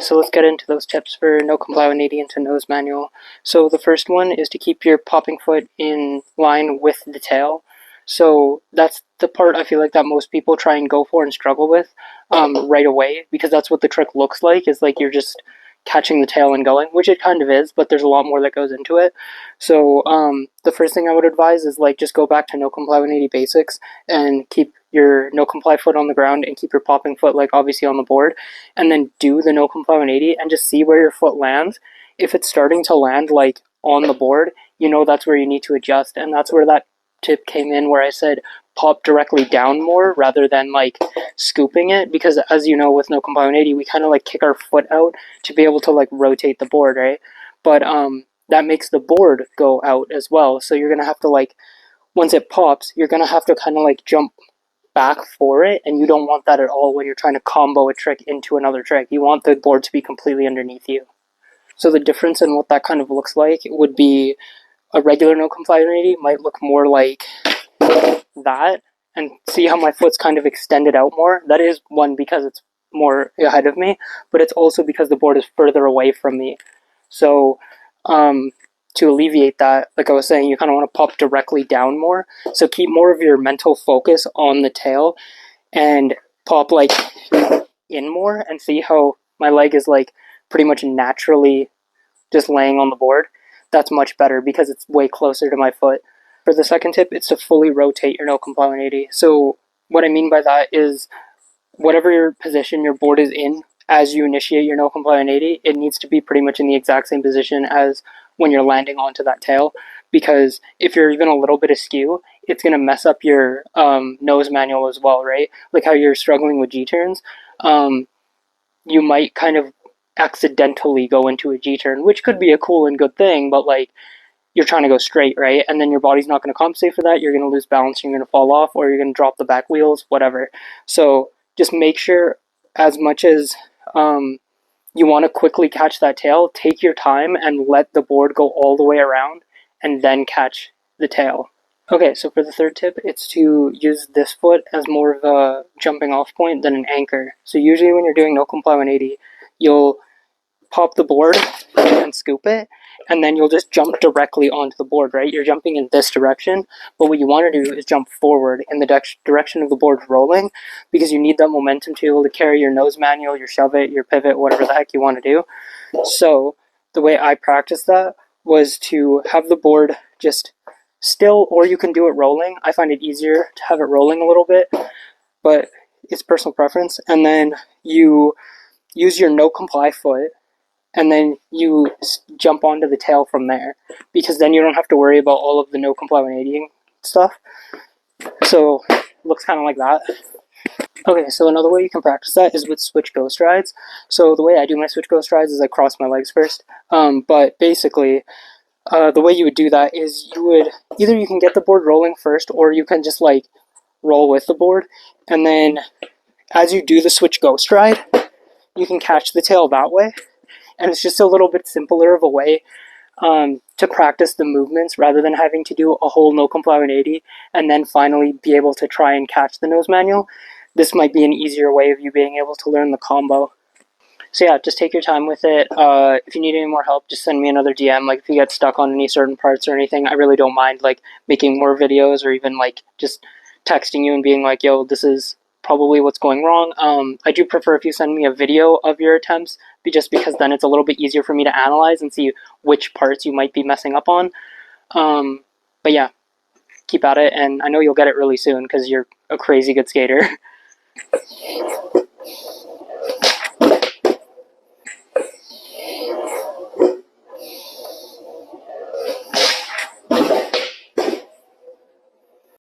so let's get into those tips for no comply 180 into nose manual. So the first one is to keep your popping foot in line with the tail. So that's the part I feel like that most people try and go for and struggle with right away, because that's what the trick looks like, is like you're just catching the tail and going, which it kind of is, but there's a lot more that goes into it. So the first thing I would advise is like just go back to no comply 180 basics and keep your no comply foot on the ground and keep your popping foot like obviously on the board, and then do the no comply 180 and just see where your foot lands. If it's starting to land like on the board, you know that's where you need to adjust, and that's where that tip came in where I said pop directly down more rather than like scooping it, because as you know with no comply 180 we kind of like kick our foot out to be able to like rotate the board, right? But that makes the board go out as well, so you're gonna have to like, once it pops, you're gonna have to kind of like jump back for it, and you don't want that at all when you're trying to combo a trick into another trick. You want the board to be completely underneath you. So the difference in what that kind of looks like would be a regular no comply 180 might look more like that, and see how my foot's kind of extended out more. That is one because it's more ahead of me, but it's also because the board is further away from me. So to alleviate that, like I was saying, you kind of want to pop directly down more. So keep more of your mental focus on the tail and pop like in more, and see how my leg is like pretty much naturally just laying on the board. That's much better because it's way closer to my foot. For the second tip, it's to fully rotate your no comply 180. So what I mean by that is whatever your position your board is in as you initiate your no comply 180, it needs to be pretty much in the exact same position as when you're landing onto that tail. Because if you're even a little bit askew, it's going to mess up your nose manual as well, right? Like how you're struggling with G-turns. You might kind of accidentally go into a G-turn, which could be a cool and good thing, but like you're trying to go straight, right? And then your body's not going to compensate for that. You're going to lose balance, you're going to fall off, or you're going to drop the back wheels, whatever. So just make sure, as much as you want to quickly catch that tail, take your time and let the board go all the way around and then catch the tail. Okay, so for the third tip, it's to use this foot as more of a jumping off point than an anchor. So usually when you're doing no comply 180, you'll pop the board and scoop it, and then you'll just jump directly onto the board, right? You're jumping in this direction, but what you want to do is jump forward in the direction of the board rolling, because you need that momentum to be able to carry your nose manual, your shove it, your pivot, whatever the heck you want to do. So the way I practiced that was to have the board just still, or you can do it rolling. I find it easier to have it rolling a little bit, but it's personal preference. And then you use your no comply foot, and then you jump onto the tail from there, because then you don't have to worry about all of the no comply 180 stuff. So it looks kind of like that. Okay, so another way you can practice that is with switch go strides. So the way I do my switch go strides is I cross my legs first. But basically, the way you would do that is you would either you can get the board rolling first, or you can just like roll with the board, and then as you do the switch go stride, you can catch the tail that way. And it's just a little bit simpler of a way to practice the movements rather than having to do a whole no comply 180 and then finally be able to try and catch the nose manual. This might be an easier way of you being able to learn the combo. So yeah, just take your time with it. If you need any more help, just send me another DM. Like if you get stuck on any certain parts or anything, I really don't mind like making more videos, or even like just texting you and being like, yo, this is probably what's going wrong. I do prefer if you send me a video of your attempts, just because then it's a little bit easier for me to analyze and see which parts you might be messing up on. But yeah, keep at it, and I know you'll get it really soon because you're a crazy good skater.